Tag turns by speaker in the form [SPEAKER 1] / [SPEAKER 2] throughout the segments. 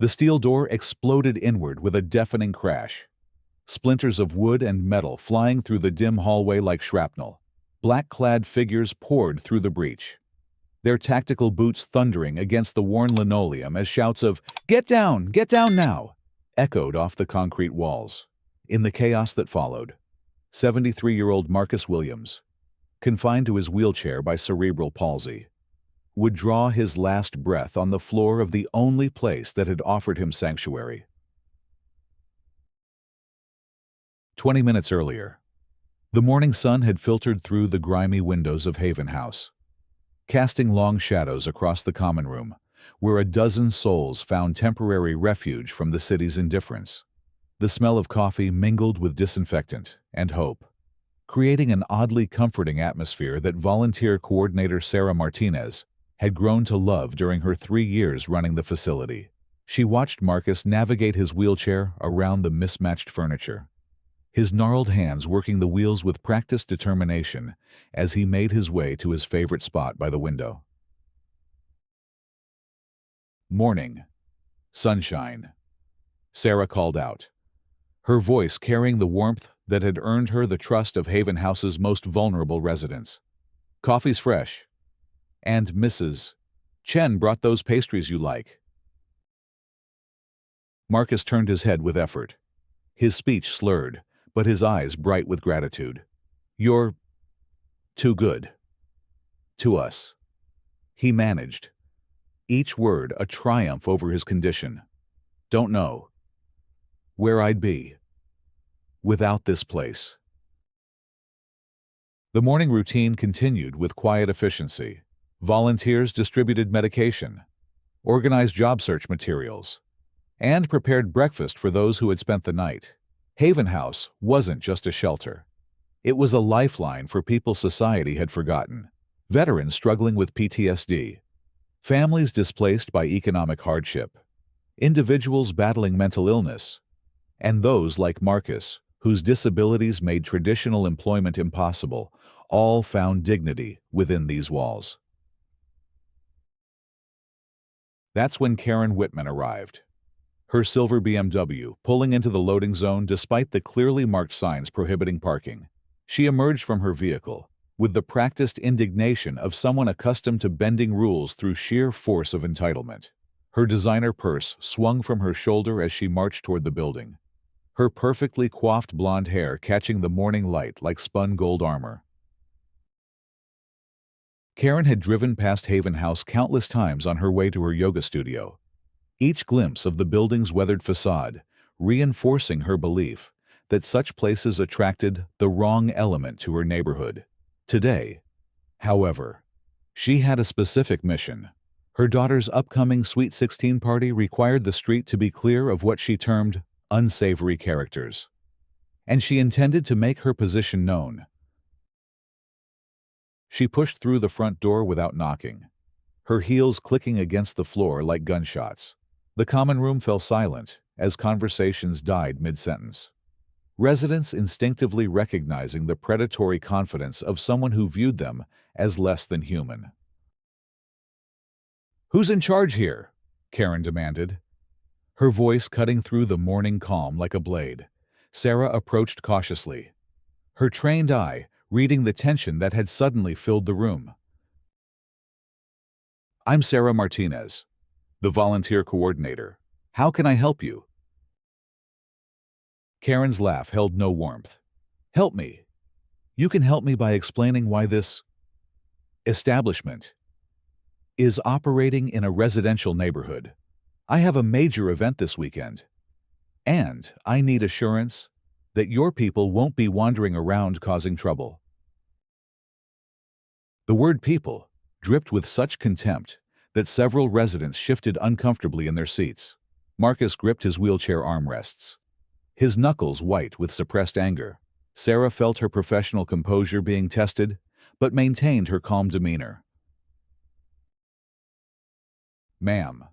[SPEAKER 1] The steel door exploded inward with a deafening crash. Splinters of wood and metal flying through the dim hallway like shrapnel. Black-clad figures poured through the breach, their tactical boots thundering against the worn linoleum as shouts of, get down now!" echoed off the concrete walls. In the chaos that followed, 73-year-old Marcus Williams, confined to his wheelchair by cerebral palsy, would draw his last breath on the floor of the only place that had offered him sanctuary. 20 minutes earlier, the morning sun had filtered through the grimy windows of Haven House, casting long shadows across the common room, where a dozen souls found temporary refuge from the city's indifference. The smell of coffee mingled with disinfectant and hope, creating an oddly comforting atmosphere that volunteer coordinator Sarah Martinez had grown to love during her 3 years running the facility. She watched Marcus navigate his wheelchair around the mismatched furniture, his gnarled hands working the wheels with practiced determination as he made his way to his favorite spot by the window. "Morning. Sunshine," Sarah called out, her voice carrying the warmth that had earned her the trust of Haven House's most vulnerable residents. "Coffee's fresh. And Mrs. Chen brought those pastries you like." Marcus turned his head with effort, his speech slurred, but his eyes bright with gratitude. "You're too good. To us," he managed, each word a triumph over his condition. "Don't know where I'd be without this place." The morning routine continued with quiet efficiency. Volunteers distributed medication, organized job search materials, and prepared breakfast for those who had spent the night. Haven House wasn't just a shelter. It was a lifeline for people society had forgotten. Veterans struggling with PTSD, families displaced by economic hardship, individuals battling mental illness, and those like Marcus, whose disabilities made traditional employment impossible, all found dignity within these walls. That's when Karen Whitman arrived, her silver BMW pulling into the loading zone despite the clearly marked signs prohibiting parking. She emerged from her vehicle with the practiced indignation of someone accustomed to bending rules through sheer force of entitlement. Her designer purse swung from her shoulder as she marched toward the building, her perfectly coiffed blonde hair catching the morning light like spun gold armor. Karen had driven past Haven House countless times on her way to her yoga studio, each glimpse of the building's weathered facade reinforcing her belief that such places attracted the wrong element to her neighborhood. Today, however, she had a specific mission. Her daughter's upcoming Sweet 16 party required the street to be clear of what she termed unsavory characters, and she intended to make her position known. She pushed through the front door without knocking, her heels clicking against the floor like gunshots. The common room fell silent as conversations died mid-sentence, residents instinctively recognizing the predatory confidence of someone who viewed them as less than human. "Who's in charge here?" Karen demanded, her voice cutting through the morning calm like a blade. Sarah approached cautiously, her trained eye reading the tension that had suddenly filled the room. "I'm Sarah Martinez, the volunteer coordinator. How can I help you?" Karen's laugh held no warmth. "Help me. You can help me by explaining why this establishment is operating in a residential neighborhood. I have a major event this weekend, and I need assurance that your people won't be wandering around causing trouble." The word people dripped with such contempt that several residents shifted uncomfortably in their seats. Marcus gripped his wheelchair armrests, his knuckles white with suppressed anger. Sarah felt her professional composure being tested, but maintained her calm demeanor. "Ma'am,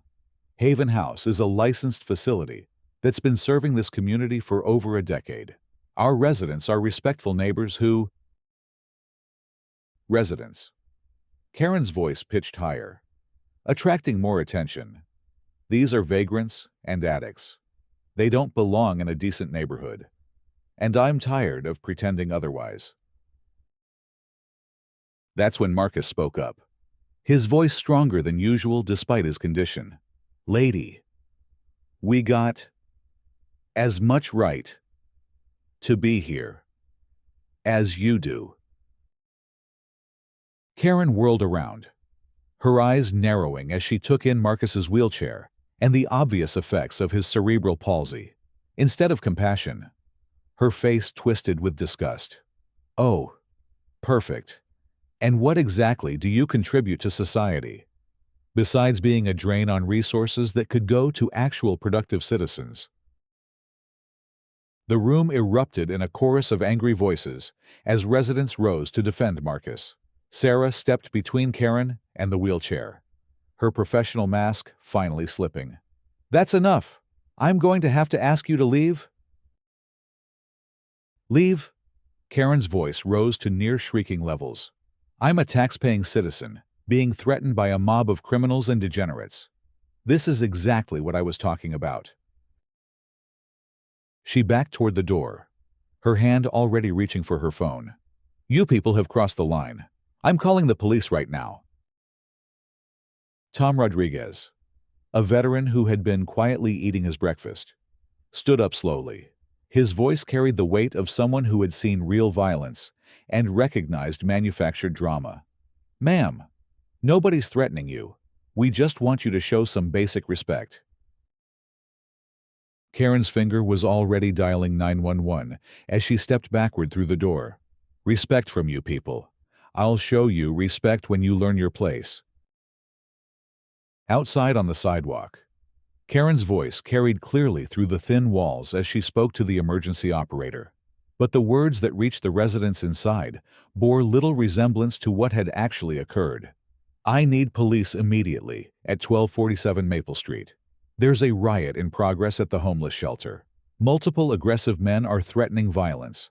[SPEAKER 1] Haven House is a licensed facility that's been serving this community for over a decade. Our residents are respectful neighbors who—" "Residents." Karen's voice pitched higher, attracting more attention. These are vagrants and addicts. They don't belong in a decent neighborhood. And I'm tired of pretending otherwise. That's when Marcus spoke up, his voice stronger than usual despite his condition. Lady, we got as much right to be here as you do. Karen whirled around, her eyes narrowing as she took in Marcus's wheelchair and the obvious effects of his cerebral palsy. Instead of compassion, her face twisted with disgust. Oh, perfect. And what exactly do you contribute to society, besides being a drain on resources that could go to actual productive citizens? The room erupted in a chorus of angry voices as residents rose to defend Marcus. Sarah stepped between Karen and the wheelchair, her professional mask finally slipping. That's enough. I'm going to have to ask you to leave. Leave? Karen's voice rose to near-shrieking levels. I'm a tax-paying citizen, being threatened by a mob of criminals and degenerates. This is exactly what I was talking about. She backed toward the door, her hand already reaching for her phone. You people have crossed the line. I'm calling the police right now. Tom Rodriguez, a veteran who had been quietly eating his breakfast, stood up slowly. His voice carried the weight of someone who had seen real violence and recognized manufactured drama. Ma'am, nobody's threatening you. We just want you to show some basic respect. Karen's finger was already dialing 911 as she stepped backward through the door. Respect from you people. I'll show you respect when you learn your place. Outside on the sidewalk, Karen's voice carried clearly through the thin walls as she spoke to the emergency operator. But the words that reached the residents inside bore little resemblance to what had actually occurred. I need police immediately at 1247 Maple Street. There's a riot in progress at the homeless shelter. Multiple aggressive men are threatening violence.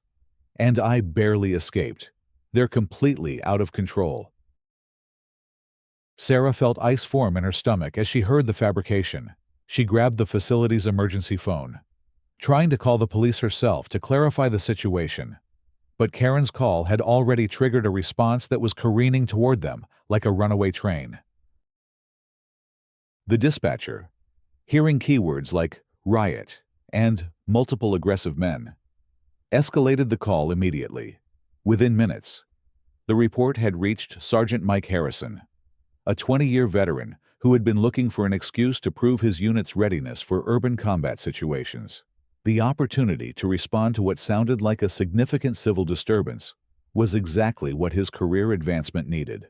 [SPEAKER 1] And I barely escaped. They're completely out of control. Sarah felt ice form in her stomach as she heard the fabrication. She grabbed the facility's emergency phone, trying to call the police herself to clarify the situation. But Karen's call had already triggered a response that was careening toward them like a runaway train. The dispatcher, hearing keywords like riot and multiple aggressive men, escalated the call immediately. Within minutes, the report had reached Sergeant Mike Harrison, a 20-year veteran who had been looking for an excuse to prove his unit's readiness for urban combat situations. The opportunity to respond to what sounded like a significant civil disturbance was exactly what his career advancement needed.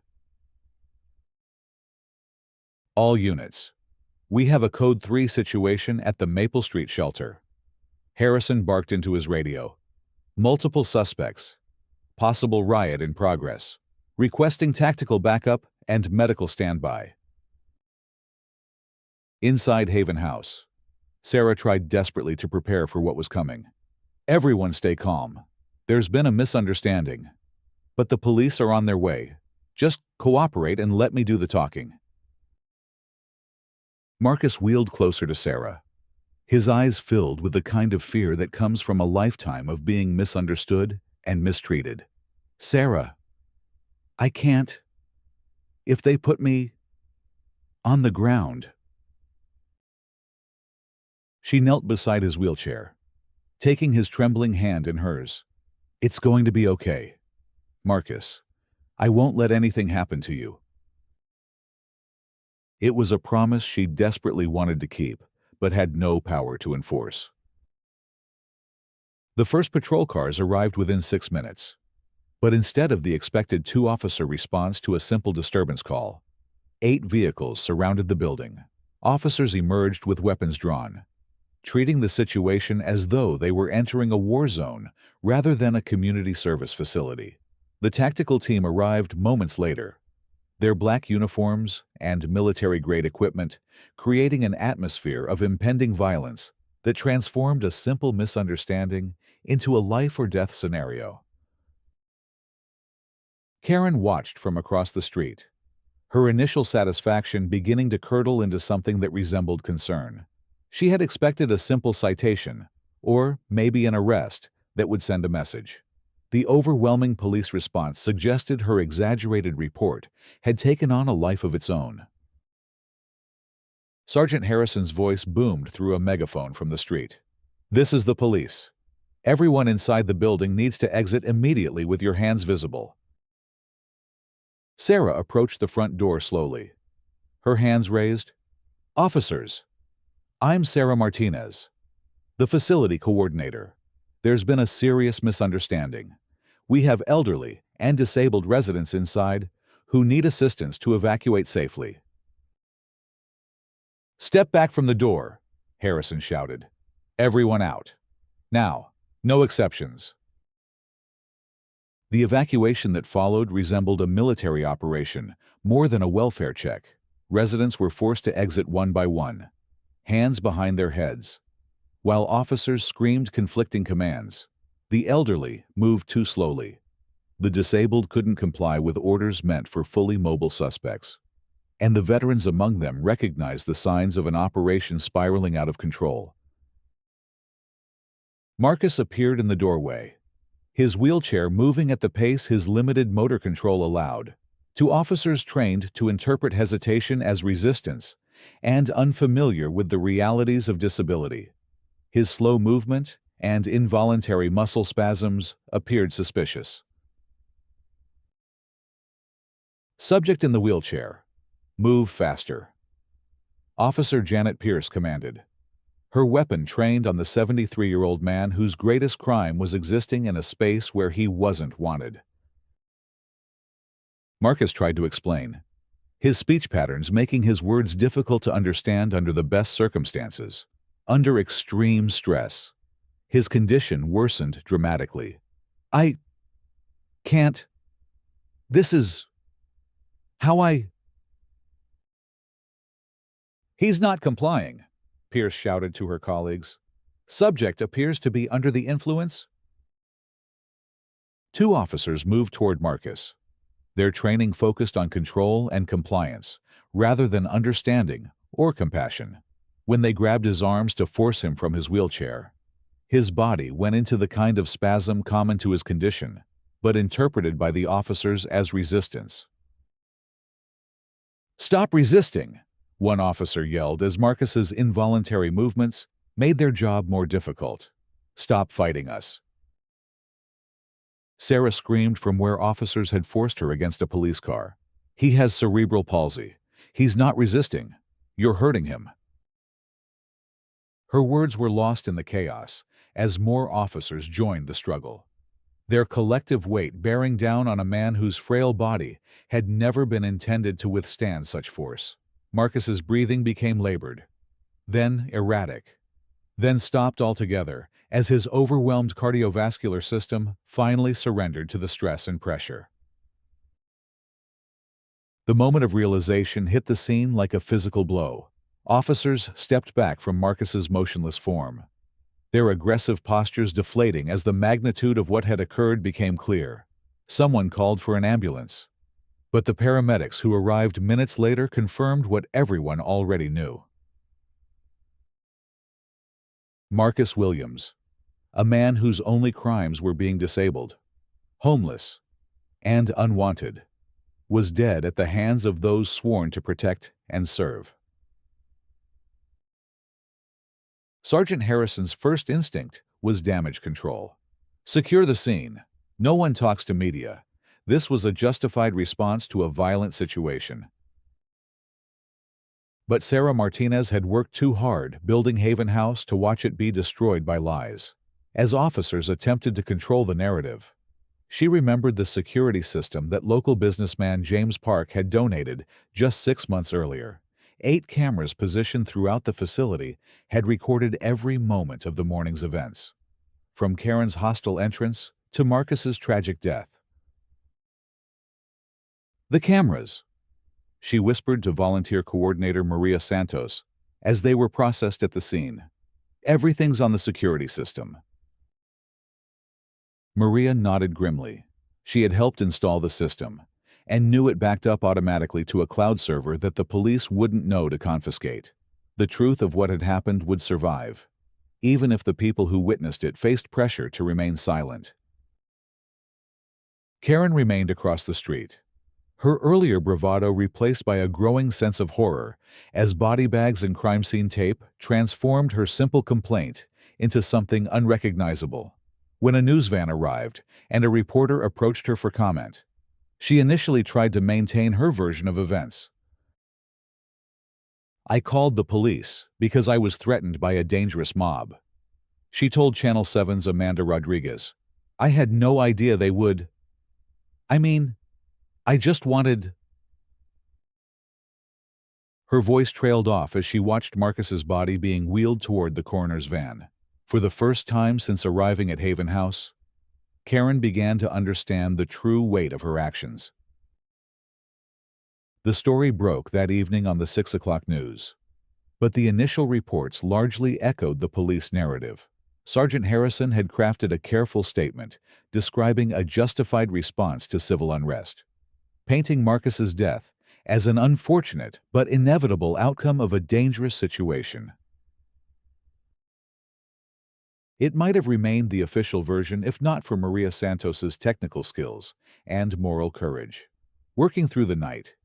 [SPEAKER 1] All units. We have a Code 3 situation at the Maple Street shelter. Harrison barked into his radio. Multiple suspects. Possible riot in progress. Requesting tactical backup and medical standby. Inside Haven House, Sarah tried desperately to prepare for what was coming. Everyone stay calm. There's been a misunderstanding. But the police are on their way. Just cooperate and let me do the talking. Marcus wheeled closer to Sarah, his eyes filled with the kind of fear that comes from a lifetime of being misunderstood and mistreated. Sarah, I can't. If they put me on the ground. She knelt beside his wheelchair, taking his trembling hand in hers. It's going to be okay. Marcus, I won't let anything happen to you. It was a promise she desperately wanted to keep, but had no power to enforce. The first patrol cars arrived within 6 minutes. But instead of the expected 2-officer response to a simple disturbance call, 8 vehicles surrounded the building. Officers emerged with weapons drawn, treating the situation as though they were entering a war zone rather than a community service facility. The tactical team arrived moments later, their black uniforms and military-grade equipment creating an atmosphere of impending violence that transformed a simple misunderstanding into a life-or-death scenario. Karen watched from across the street, her initial satisfaction beginning to curdle into something that resembled concern. She had expected a simple citation, or maybe an arrest, that would send a message. The overwhelming police response suggested her exaggerated report had taken on a life of its own. Sergeant Harrison's voice boomed through a megaphone from the street. "This is the police. Everyone inside the building needs to exit immediately with your hands visible." Sarah approached the front door slowly, her hands raised. "Officers, I'm Sarah Martinez, the facility coordinator. There's been a serious misunderstanding. We have elderly and disabled residents inside who need assistance to evacuate safely." "Step back from the door," Harrison shouted. "Everyone out. Now, no exceptions." The evacuation that followed resembled a military operation more than a welfare check. Residents were forced to exit one by one, hands behind their heads. While officers screamed conflicting commands, the elderly moved too slowly. The disabled couldn't comply with orders meant for fully mobile suspects. And the veterans among them recognized the signs of an operation spiraling out of control. Marcus appeared in the doorway, his wheelchair moving at the pace his limited motor control allowed. To officers trained to interpret hesitation as resistance and unfamiliar with the realities of disability, his slow movement and involuntary muscle spasms appeared suspicious. "Subject in the wheelchair. Move faster," Officer Janet Pierce commanded, her weapon trained on the 73-year-old man whose greatest crime was existing in a space where he wasn't wanted. Marcus tried to explain, his speech patterns making his words difficult to understand under the best circumstances. Under extreme stress, his condition worsened dramatically. "I can't. This is how I—" "He's not complying," Pierce shouted to her colleagues. "Subject appears to be under the influence." Two officers moved toward Marcus, their training focused on control and compliance, rather than understanding or compassion. When they grabbed his arms to force him from his wheelchair, his body went into the kind of spasm common to his condition, but interpreted by the officers as resistance. "Stop resisting!" one officer yelled as Marcus's involuntary movements made their job more difficult. "Stop fighting us!" Sarah screamed from where officers had forced her against a police car. "He has cerebral palsy. He's not resisting. You're hurting him." Her words were lost in the chaos as more officers joined the struggle, their collective weight bearing down on a man whose frail body had never been intended to withstand such force. Marcus's breathing became labored, then erratic, then stopped altogether as his overwhelmed cardiovascular system finally surrendered to the stress and pressure. The moment of realization hit the scene like a physical blow. Officers stepped back from Marcus's motionless form, their aggressive postures deflating as the magnitude of what had occurred became clear. Someone called for an ambulance, but the paramedics who arrived minutes later confirmed what everyone already knew. Marcus Williams, a man whose only crimes were being disabled, homeless, and unwanted, was dead at the hands of those sworn to protect and serve. Sergeant Harrison's first instinct was damage control. Secure the scene. No one talks to media. This was a justified response to a violent situation. But Sarah Martinez had worked too hard building Haven House to watch it be destroyed by lies. As officers attempted to control the narrative, she remembered the security system that local businessman James Park had donated just 6 months earlier. 8 cameras positioned throughout the facility had recorded every moment of the morning's events, from Karen's hostile entrance to Marcus's tragic death. "The cameras," she whispered to volunteer coordinator Maria Santos as they were processed at the scene. "Everything's on the security system." Maria nodded grimly. She had helped install the system, and knew it backed up automatically to a cloud server that the police wouldn't know to confiscate. The truth of what had happened would survive, even if the people who witnessed it faced pressure to remain silent. Karen remained across the street, her earlier bravado replaced by a growing sense of horror as body bags and crime scene tape transformed her simple complaint into something unrecognizable. When a news van arrived and a reporter approached her for comment, she initially tried to maintain her version of events. "I called the police because I was threatened by a dangerous mob," she told Channel 7's Amanda Rodriguez. "I had no idea they would. I just wanted—" Her voice trailed off as she watched Marcus's body being wheeled toward the coroner's van. For the first time since arriving at Haven House, Karen began to understand the true weight of her actions. The story broke that evening on the 6 o'clock news, but the initial reports largely echoed the police narrative. Sergeant Harrison had crafted a careful statement describing a justified response to civil unrest, painting Marcus's death as an unfortunate but inevitable outcome of a dangerous situation. It might have remained the official version if not for Maria Santos's technical skills and moral courage. Working through the night,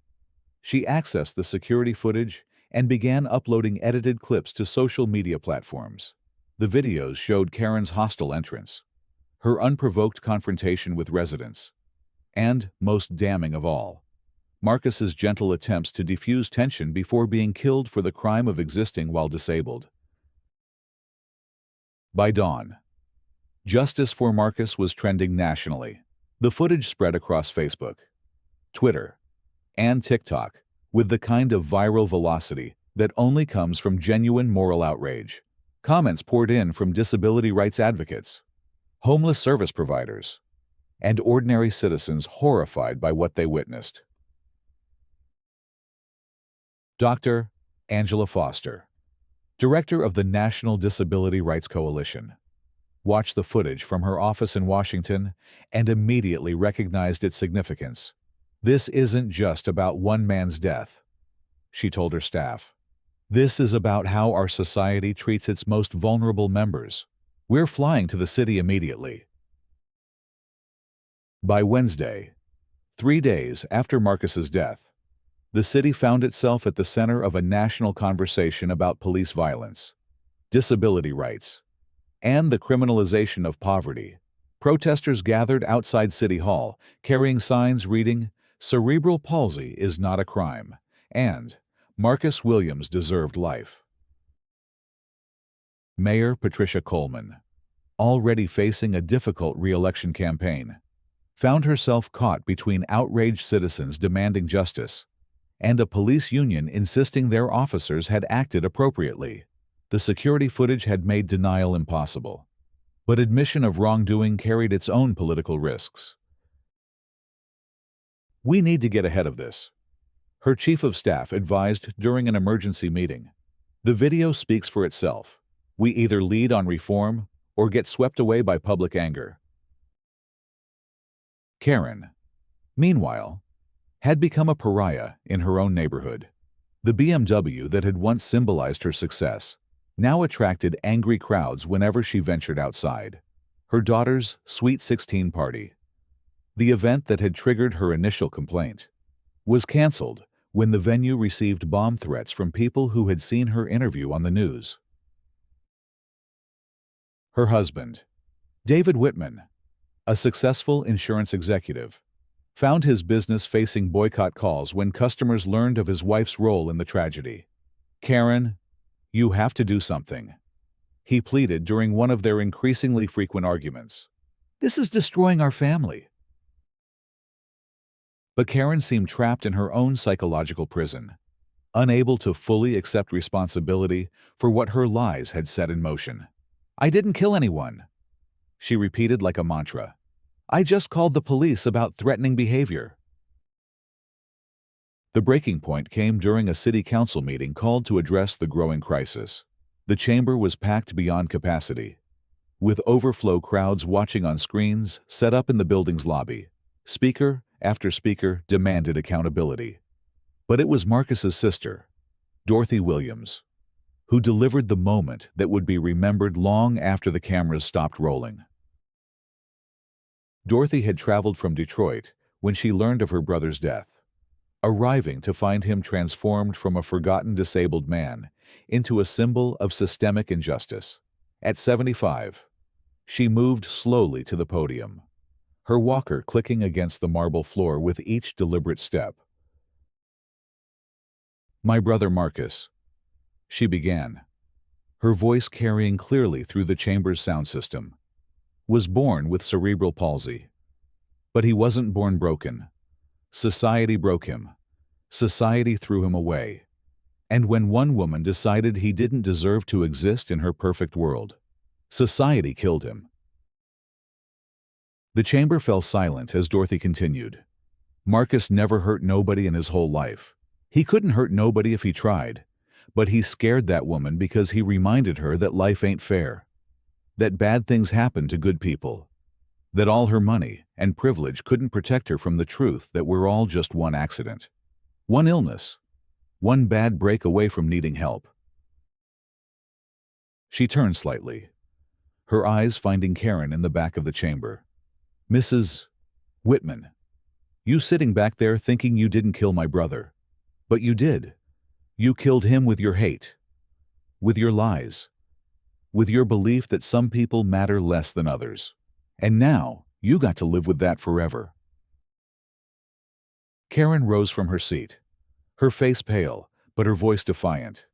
[SPEAKER 1] she accessed the security footage and began uploading edited clips to social media platforms. The videos showed Karen's hostile entrance, her unprovoked confrontation with residents, and, most damning of all, Marcus's gentle attempts to defuse tension before being killed for the crime of existing while disabled. By dawn, justice for Marcus was trending nationally. The footage spread across Facebook, Twitter, and TikTok with the kind of viral velocity that only comes from genuine moral outrage. Comments poured in from disability rights advocates, homeless service providers, and ordinary citizens horrified by what they witnessed. Dr. Angela Foster, director of the National Disability Rights Coalition, watched the footage from her office in Washington and immediately recognized its significance. "This isn't just about one man's death," she told her staff. "This is about how our society treats its most vulnerable members. We're flying to the city immediately." By Wednesday, 3 days after Marcus's death, the city found itself at the center of a national conversation about police violence, disability rights, and the criminalization of poverty. Protesters gathered outside City Hall, carrying signs reading, "Cerebral palsy is not a crime," and "Marcus Williams deserved life." Mayor Patricia Coleman, already facing a difficult re-election campaign, found herself caught between outraged citizens demanding justice and a police union insisting their officers had acted appropriately. The security footage had made denial impossible, but admission of wrongdoing carried its own political risks. "We need to get ahead of this," her chief of staff advised during an emergency meeting. "The video speaks for itself. We either lead on reform or get swept away by public anger." Karen, meanwhile, had become a pariah in her own neighborhood. The BMW that had once symbolized her success now attracted angry crowds whenever she ventured outside. Her daughter's Sweet 16 party, the event that had triggered her initial complaint, was canceled when the venue received bomb threats from people who had seen her interview on the news. Her husband, David Whitman, a successful insurance executive, found his business facing boycott calls when customers learned of his wife's role in the tragedy. "Karen, you have to do something," he pleaded during one of their increasingly frequent arguments. "This is destroying our family." But Karen seemed trapped in her own psychological prison, unable to fully accept responsibility for what her lies had set in motion. "I didn't kill anyone," she repeated like a mantra. "I just called the police about threatening behavior." The breaking point came during a city council meeting called to address the growing crisis. The chamber was packed beyond capacity, with overflow crowds watching on screens set up in the building's lobby. Speaker after speaker demanded accountability. But it was Marcus's sister, Dorothy Williams, who delivered the moment that would be remembered long after the cameras stopped rolling. Dorothy had traveled from Detroit when she learned of her brother's death, arriving to find him transformed from a forgotten disabled man into a symbol of systemic injustice. At 75, she moved slowly to the podium, her walker clicking against the marble floor with each deliberate step. "My brother Marcus," she began, her voice carrying clearly through the chamber's sound system, "was born with cerebral palsy. But he wasn't born broken. Society broke him. Society threw him away. And when one woman decided he didn't deserve to exist in her perfect world, society killed him." The chamber fell silent as Dorothy continued. "Marcus never hurt nobody in his whole life. He couldn't hurt nobody if he tried, but he scared that woman because he reminded her that life ain't fair, that bad things happen to good people, that all her money and privilege couldn't protect her from the truth that we're all just one accident, one illness, one bad break away from needing help." She turned slightly, her eyes finding Karen in the back of the chamber. "Mrs. Whitman, you sitting back there thinking you didn't kill my brother. But you did. You killed him with your hate, with your lies, with your belief that some people matter less than others. And now, you got to live with that forever." Karen rose from her seat, her face pale, but her voice defiant.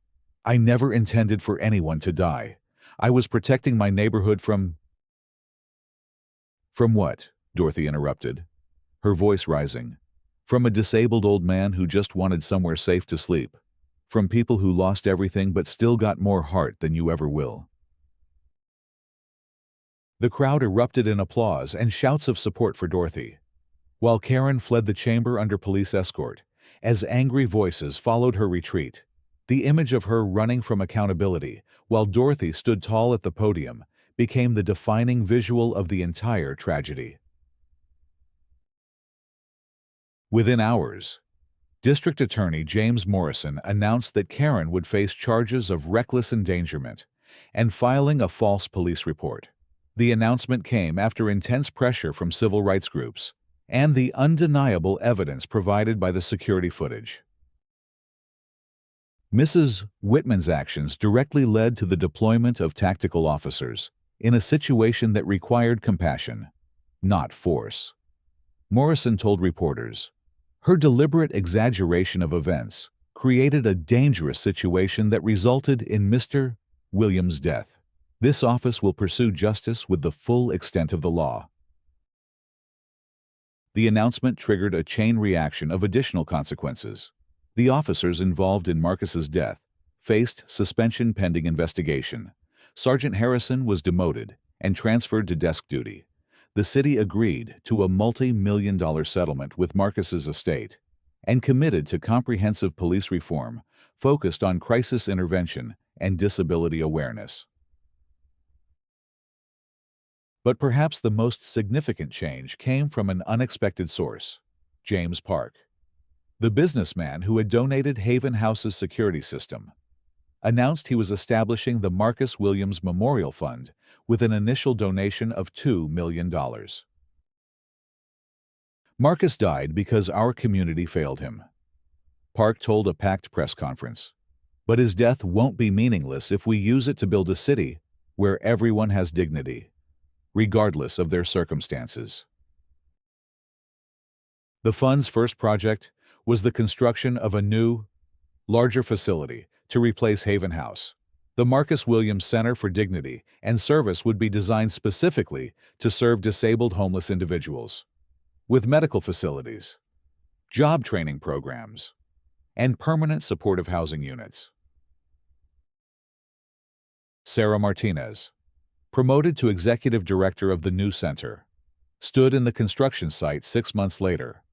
[SPEAKER 1] "I never intended for anyone to die. I was protecting my neighborhood from—" "From what?" Dorothy interrupted, her voice rising. "From a disabled old man who just wanted somewhere safe to sleep. From people who lost everything but still got more heart than you ever will." The crowd erupted in applause and shouts of support for Dorothy, while Karen fled the chamber under police escort, as angry voices followed her retreat. The image of her running from accountability, while Dorothy stood tall at the podium, became the defining visual of the entire tragedy. Within hours, District Attorney James Morrison announced that Karen would face charges of reckless endangerment and filing a false police report. The announcement came after intense pressure from civil rights groups and the undeniable evidence provided by the security footage. Mrs. Whitman's actions directly led to the deployment of tactical officers in a situation that required compassion, not force. Morrison told reporters, "Her deliberate exaggeration of events created a dangerous situation that resulted in Mr. Williams' death. This office will pursue justice with the full extent of the law." The announcement triggered a chain reaction of additional consequences. The officers involved in Marcus's death faced suspension pending investigation. Sergeant Harrison was demoted and transferred to desk duty. The city agreed to a multi-million-dollar settlement with Marcus's estate and committed to comprehensive police reform focused on crisis intervention and disability awareness. But perhaps the most significant change came from an unexpected source: James Park, the businessman who had donated Haven House's security system, announced he was establishing the Marcus Williams Memorial Fund with an initial donation of $2 million. "Marcus died because our community failed him," Park told a packed press conference. "But his death won't be meaningless if we use it to build a city where everyone has dignity, regardless of their circumstances." The fund's first project was the construction of a new, larger facility to replace Haven House. The Marcus Williams Center for Dignity and Service would be designed specifically to serve disabled homeless individuals, with medical facilities, job training programs, and permanent supportive housing units. Sarah Martinez, promoted to executive director of the new center, stood in the construction site 6 months later,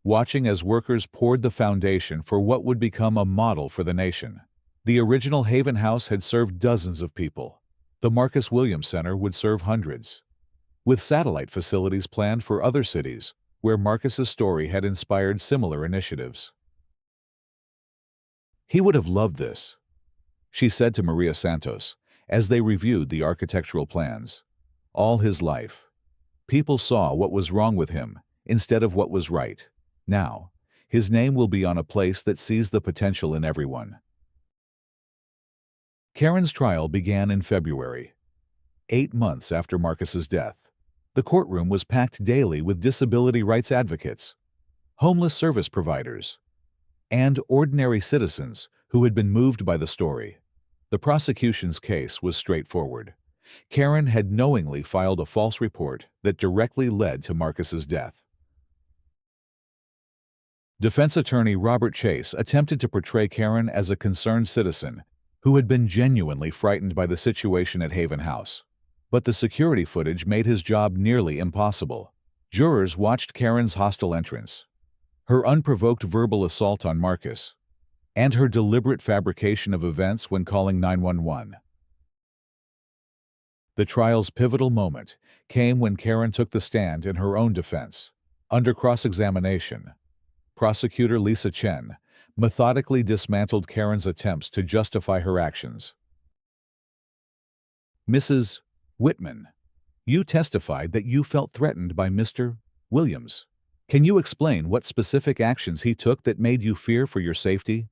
[SPEAKER 1] watching as workers poured the foundation for what would become a model for the nation. The original Haven House had served dozens of people. The Marcus Williams Center would serve hundreds, with satellite facilities planned for other cities where Marcus's story had inspired similar initiatives. "He would have loved this," she said to Maria Santos, as they reviewed the architectural plans. "All his life, people saw what was wrong with him instead of what was right. Now, his name will be on a place that sees the potential in everyone." Karen's trial began in February, 8 months after Marcus's death. The courtroom was packed daily with disability rights advocates, homeless service providers, and ordinary citizens who had been moved by the story. The prosecution's case was straightforward. Karen had knowingly filed a false report that directly led to Marcus's death. Defense attorney Robert Chase attempted to portray Karen as a concerned citizen who had been genuinely frightened by the situation at Haven House. But the security footage made his job nearly impossible. Jurors watched Karen's hostile entrance, her unprovoked verbal assault on Marcus, and her deliberate fabrication of events when calling 911. The trial's pivotal moment came when Karen took the stand in her own defense. Under cross-examination, prosecutor Lisa Chen methodically dismantled Karen's attempts to justify her actions. "Mrs. Whitman, you testified that you felt threatened by Mr. Williams. Can you explain what specific actions he took that made you fear for your safety?"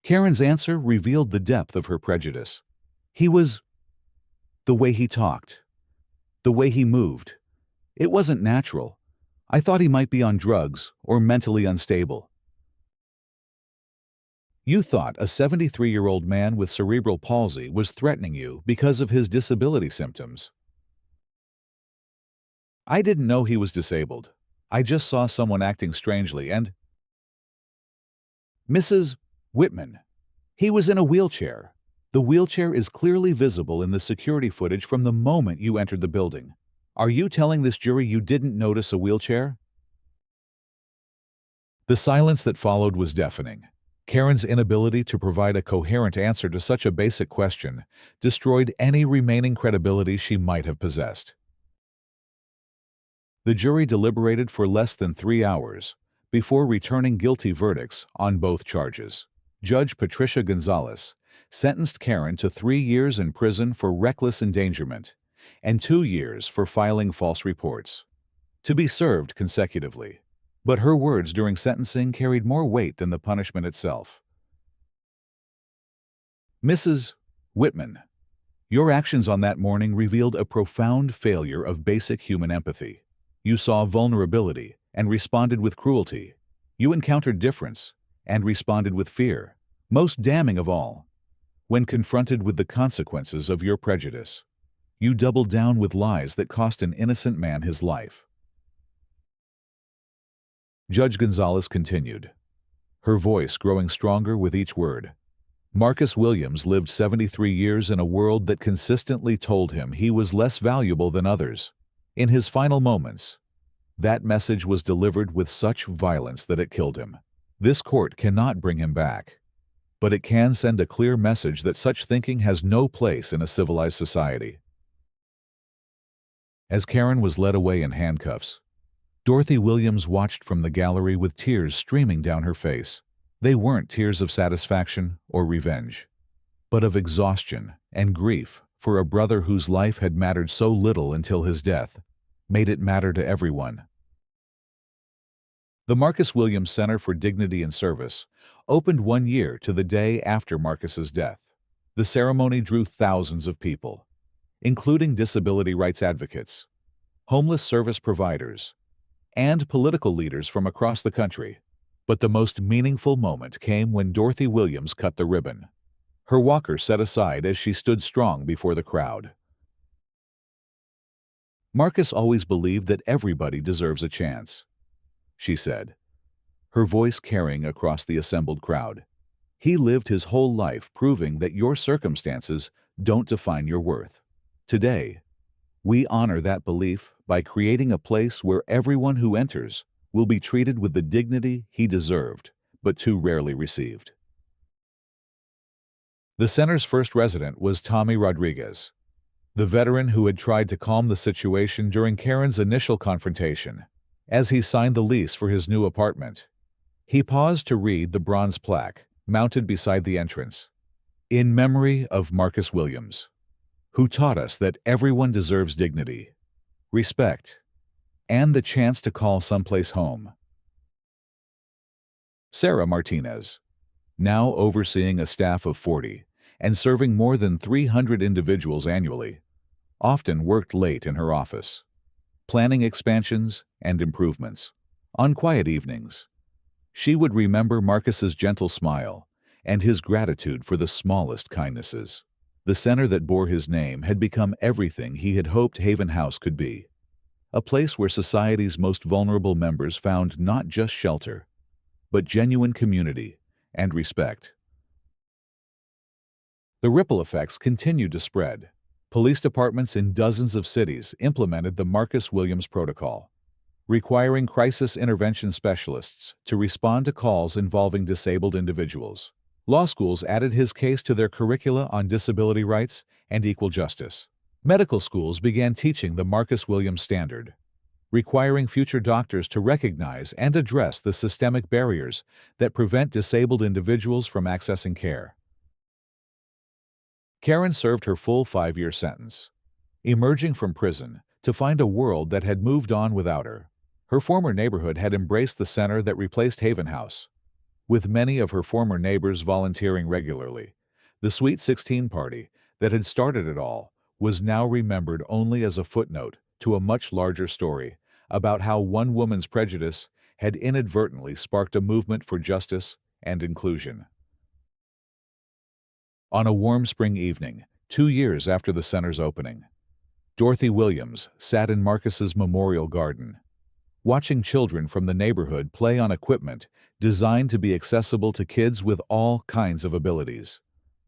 [SPEAKER 1] Karen's answer revealed the depth of her prejudice. The way he talked, the way he moved. It wasn't natural. I thought he might be on drugs or mentally unstable." "You thought a 73-year-old man with cerebral palsy was threatening you because of his disability symptoms." "I didn't know he was disabled. I just saw someone acting strangely and—" "Mrs. Whitman, he was in a wheelchair. The wheelchair is clearly visible in the security footage from the moment you entered the building. Are you telling this jury you didn't notice a wheelchair?" The silence that followed was deafening. Karen's inability to provide a coherent answer to such a basic question destroyed any remaining credibility she might have possessed. The jury deliberated for less than 3 hours before returning guilty verdicts on both charges. Judge Patricia Gonzalez sentenced Karen to 3 years in prison for reckless endangerment and 2 years for filing false reports, to be served consecutively. But her words during sentencing carried more weight than the punishment itself. "Mrs. Whitman, your actions on that morning revealed a profound failure of basic human empathy. You saw vulnerability and responded with cruelty. You encountered difference and responded with fear. Most damning of all, when confronted with the consequences of your prejudice, you doubled down with lies that cost an innocent man his life." Judge Gonzalez continued, her voice growing stronger with each word. "Marcus Williams lived 73 years in a world that consistently told him he was less valuable than others. In his final moments, that message was delivered with such violence that it killed him. This court cannot bring him back, but it can send a clear message that such thinking has no place in a civilized society." As Karen was led away in handcuffs, Dorothy Williams watched from the gallery with tears streaming down her face. They weren't tears of satisfaction or revenge, but of exhaustion and grief for a brother whose life had mattered so little until his death made it matter to everyone. The Marcus Williams Center for Dignity and Service opened 1 year to the day after Marcus's death. The ceremony drew thousands of people, including disability rights advocates, homeless service providers, and political leaders from across the country. But the most meaningful moment came when Dorothy Williams cut the ribbon, her walker set aside as she stood strong before the crowd. "Marcus always believed that everybody deserves a chance," she said, her voice carrying across the assembled crowd. "He lived his whole life proving that your circumstances don't define your worth. Today, we honor that belief by creating a place where everyone who enters will be treated with the dignity he deserved, but too rarely received." The center's first resident was Tommy Rodriguez. the veteran who had tried to calm the situation during Karen's initial confrontation. As he signed the lease for his new apartment, he paused to read the bronze plaque mounted beside the entrance. In memory of Marcus Williams, who taught us that everyone deserves dignity, respect, and the chance to call someplace home. Sarah Martinez, now overseeing a staff of 40 and serving more than 300 individuals annually, often worked late in her office, planning expansions and improvements. On quiet evenings, she would remember Marcus's gentle smile and his gratitude for the smallest kindnesses. The center that bore his name had become everything he had hoped Haven House could be, a place where society's most vulnerable members found not just shelter, but genuine community and respect. The ripple effects continued to spread. Police departments in dozens of cities implemented the Marcus Williams Protocol, requiring crisis intervention specialists to respond to calls involving disabled individuals. Law schools added his case to their curricula on disability rights and equal justice. Medical schools began teaching the Marcus Williams Standard, requiring future doctors to recognize and address the systemic barriers that prevent disabled individuals from accessing care. Karen served her full 5-year sentence, emerging from prison to find a world that had moved on without her. Her former neighborhood had embraced the center that replaced Haven House, with many of her former neighbors volunteering regularly. The Sweet 16 party that had started it all was now remembered only as a footnote to a much larger story about how one woman's prejudice had inadvertently sparked a movement for justice and inclusion. On a warm spring evening, 2 years after the center's opening, Dorothy Williams sat in Marcus's memorial garden, watching children from the neighborhood play on equipment designed to be accessible to kids with all kinds of abilities.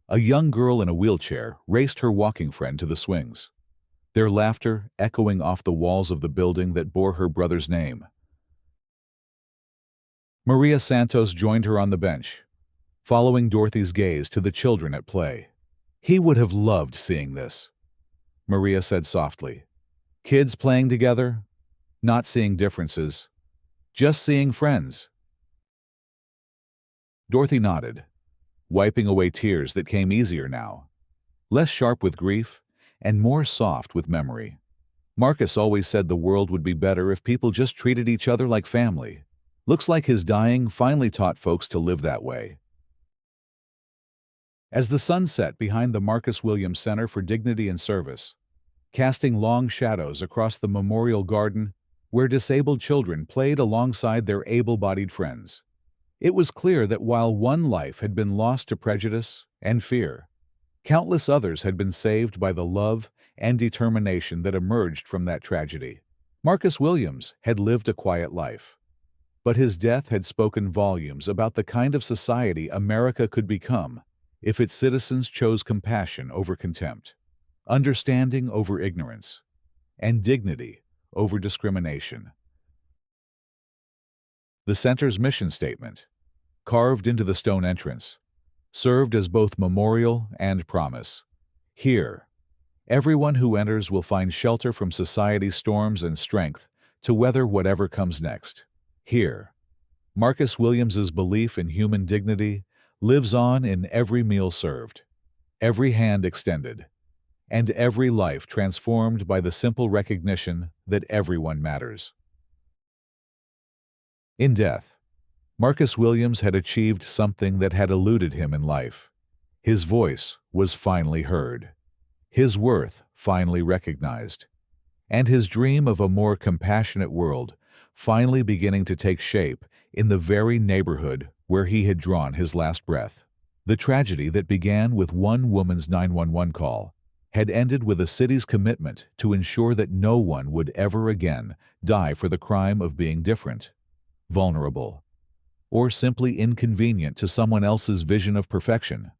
[SPEAKER 1] A young girl in a wheelchair raced her walking friend to the swings, their laughter echoing off the walls of the building that bore her brother's name. Maria Santos joined her on the bench, following Dorothy's gaze to the children at play. "He would have loved seeing this," Maria said softly. "Kids playing together, not seeing differences, just seeing friends." Dorothy nodded, wiping away tears that came easier now, less sharp with grief and more soft with memory. Marcus always said the world would be better if people just treated each other like family. Looks like his dying finally taught folks to live that way. As the sun set behind the Marcus Williams Center for Dignity and Service, casting long shadows across the memorial garden where disabled children played alongside their able-bodied friends, it was clear that while one life had been lost to prejudice and fear, countless others had been saved by the love and determination that emerged from that tragedy. Marcus Williams had lived a quiet life, but his death had spoken volumes about the kind of society America could become if its citizens chose compassion over contempt, understanding over ignorance, and dignity over discrimination. The center's mission statement, carved into the stone entrance, served as both memorial and promise. Here, everyone who enters will find shelter from society's storms and strength to weather whatever comes next. Here, Marcus Williams's belief in human dignity lives on in every meal served, every hand extended, and every life transformed by the simple recognition that everyone matters. In death, Marcus Williams had achieved something that had eluded him in life. His voice was finally heard, his worth finally recognized, and his dream of a more compassionate world finally beginning to take shape in the very neighborhood where he had drawn his last breath. The tragedy that began with one woman's 911 call had ended with a city's commitment to ensure that no one would ever again die for the crime of being different, vulnerable, or simply inconvenient to someone else's vision of perfection.